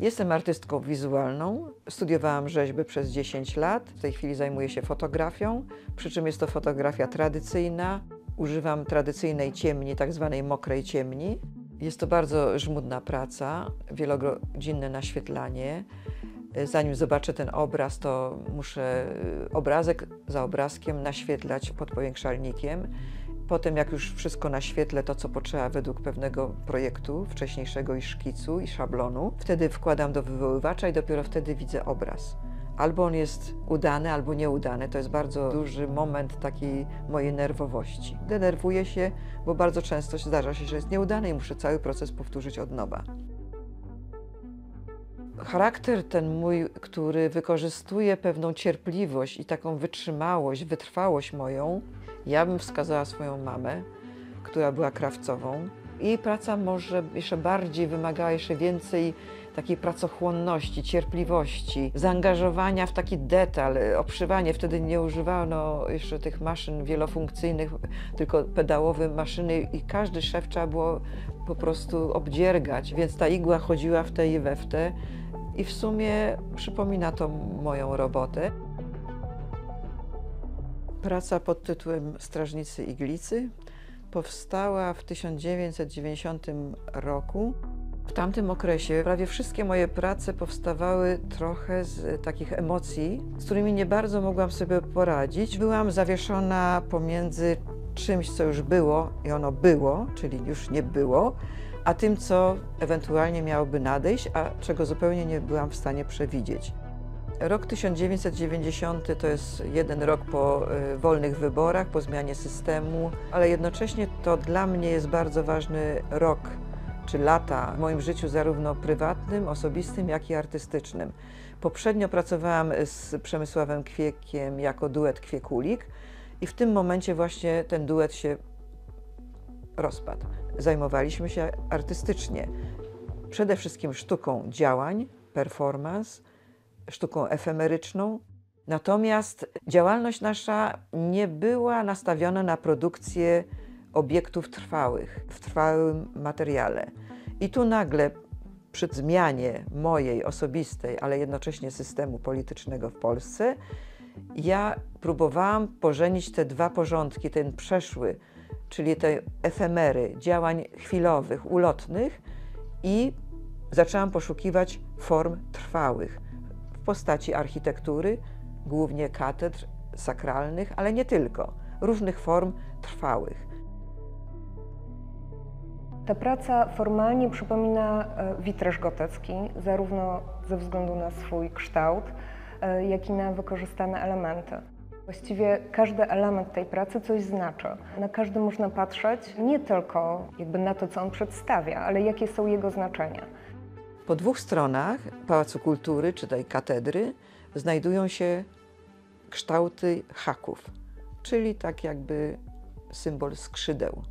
Jestem artystką wizualną, studiowałam rzeźbę przez 10 lat, w tej chwili zajmuję się fotografią, przy czym jest to fotografia tradycyjna. Używam tradycyjnej ciemni, tak zwanej mokrej ciemni. Jest to bardzo żmudna praca, wielogodzinne naświetlanie. Zanim zobaczę ten obraz, to muszę obrazek za obrazkiem naświetlać pod powiększalnikiem. Potem, jak już wszystko naświetlę, to co potrzeba według pewnego projektu wcześniejszego i szkicu i szablonu, wtedy wkładam do wywoływacza i dopiero wtedy widzę obraz. Albo on jest udany, albo nieudany. To jest bardzo duży moment takiej mojej nerwowości. Denerwuję się, bo bardzo często zdarza się, że jest nieudany i muszę cały proces powtórzyć od nowa. Charakter ten mój, który wykorzystuje pewną cierpliwość i taką wytrzymałość, wytrwałość moją, ja bym wskazała swoją mamę, która była krawcową. Jej praca może jeszcze bardziej wymagała jeszcze więcej takiej pracochłonności, cierpliwości, zaangażowania w taki detal, obszywanie. Wtedy nie używano jeszcze tych maszyn wielofunkcyjnych, tylko pedałowe maszyny i każdy szef trzeba było po prostu obdziergać, więc ta igła chodziła w te i we w te i w sumie przypomina to moją robotę. Praca pod tytułem Strażnicy Iglicy powstała w 1990 roku. W tamtym okresie prawie wszystkie moje prace powstawały trochę z takich emocji, z którymi nie bardzo mogłam sobie poradzić. Byłam zawieszona pomiędzy czymś, co już było i ono było, czyli już nie było, a tym, co ewentualnie miałoby nadejść, a czego zupełnie nie byłam w stanie przewidzieć. Rok 1990 to jest jeden rok po wolnych wyborach, po zmianie systemu, ale jednocześnie to dla mnie jest bardzo ważny rok czy lata w moim życiu zarówno prywatnym, osobistym, jak i artystycznym. Poprzednio pracowałam z Przemysławem Kwiekiem jako duet Kwiekulik i w tym momencie właśnie ten duet się rozpadł. Zajmowaliśmy się artystycznie przede wszystkim sztuką działań, performance, sztuką efemeryczną. Natomiast działalność nasza nie była nastawiona na produkcję obiektów trwałych, w trwałym materiale. I tu nagle przy zmianie mojej osobistej, ale jednocześnie systemu politycznego w Polsce, ja próbowałam pożenić te dwa porządki, ten przeszły, czyli te efemery, działań chwilowych, ulotnych i zaczęłam poszukiwać form trwałych w postaci architektury, głównie katedr sakralnych, ale nie tylko, różnych form trwałych. Ta praca formalnie przypomina witraż gotycki, zarówno ze względu na swój kształt, jak i na wykorzystane elementy. Właściwie każdy element tej pracy coś znaczy. Na każdy można patrzeć nie tylko jakby na to, co on przedstawia, ale jakie są jego znaczenia. Po dwóch stronach Pałacu Kultury, czy tej katedry, znajdują się kształty haków, czyli tak jakby symbol skrzydeł.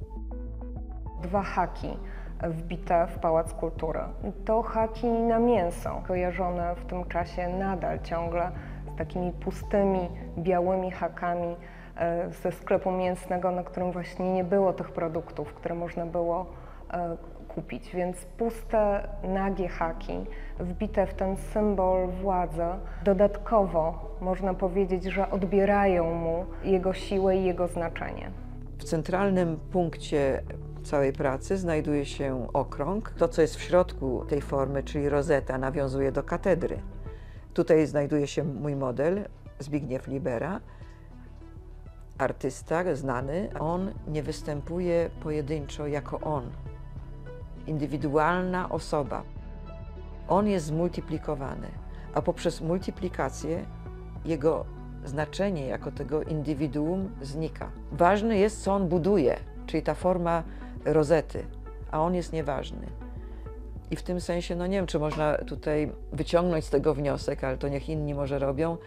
Dwa haki wbite w Pałac Kultury. To haki na mięso, kojarzone w tym czasie nadal ciągle z takimi pustymi, białymi hakami ze sklepu mięsnego, na którym właśnie nie było tych produktów, które można było kupić. Więc puste, nagie haki wbite w ten symbol władzy, dodatkowo można powiedzieć, że odbierają mu jego siłę i jego znaczenie. W centralnym punkcie całej pracy znajduje się okrąg. To, co jest w środku tej formy, czyli rozeta, nawiązuje do katedry. Tutaj znajduje się mój model, Zbigniew Libera, artysta znany. On nie występuje pojedynczo jako on, indywidualna osoba. On jest zmultiplikowany, a poprzez multiplikację jego znaczenie jako tego indywiduum znika. Ważne jest, co on buduje, czyli ta forma rozety, a on jest nieważny. I w tym sensie, no nie wiem, czy można tutaj wyciągnąć z tego wniosek, ale to niech inni może robią,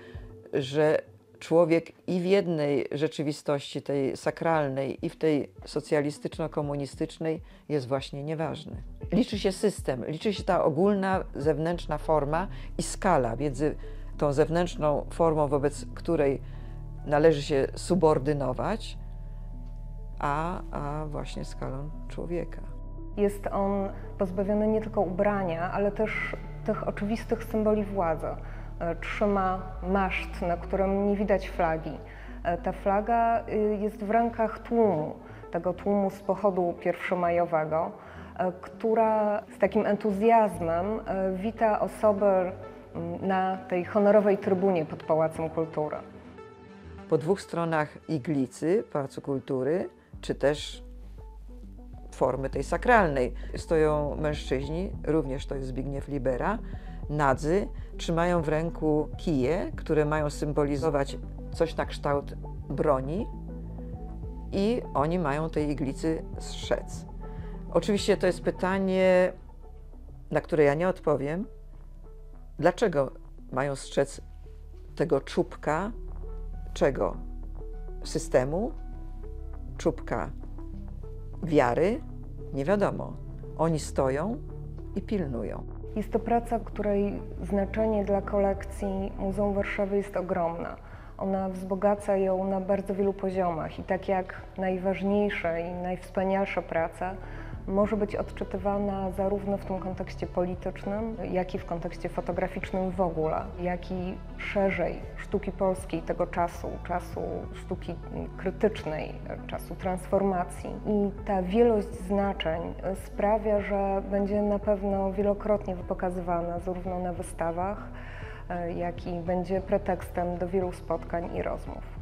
że człowiek i w jednej rzeczywistości, tej sakralnej, i w tej socjalistyczno-komunistycznej jest właśnie nieważny. Liczy się system, liczy się ta ogólna, zewnętrzna forma i skala między tą zewnętrzną formą, wobec której należy się subordynować, a właśnie skalą człowieka. Jest on pozbawiony nie tylko ubrania, ale też tych oczywistych symboli władzy. Trzyma maszt, na którym nie widać flagi. Ta flaga jest w rękach tłumu, tego tłumu z pochodu pierwszomajowego, która z takim entuzjazmem wita osoby na tej honorowej trybunie pod Pałacem Kultury. Po dwóch stronach iglicy Pałacu Kultury, czy też formy tej sakralnej, stoją mężczyźni, również to jest Zbigniew Libera, nadzy, trzymają w ręku kije, które mają symbolizować coś na kształt broni i oni mają tej iglicy strzec. Oczywiście to jest pytanie, na które ja nie odpowiem. Dlaczego mają strzec tego czubka, czego? Systemu? Czubka wiary? Nie wiadomo. Oni stoją i pilnują. Jest to praca, której znaczenie dla kolekcji Muzeum Warszawy jest ogromne. Ona wzbogaca ją na bardzo wielu poziomach i tak jak najważniejsze i najwspanialsze prace może być odczytywana zarówno w tym kontekście politycznym, jak i w kontekście fotograficznym w ogóle, jak i szerzej sztuki polskiej tego czasu sztuki krytycznej, czasu transformacji. I ta wielość znaczeń sprawia, że będzie na pewno wielokrotnie pokazywana zarówno na wystawach, jak i będzie pretekstem do wielu spotkań i rozmów.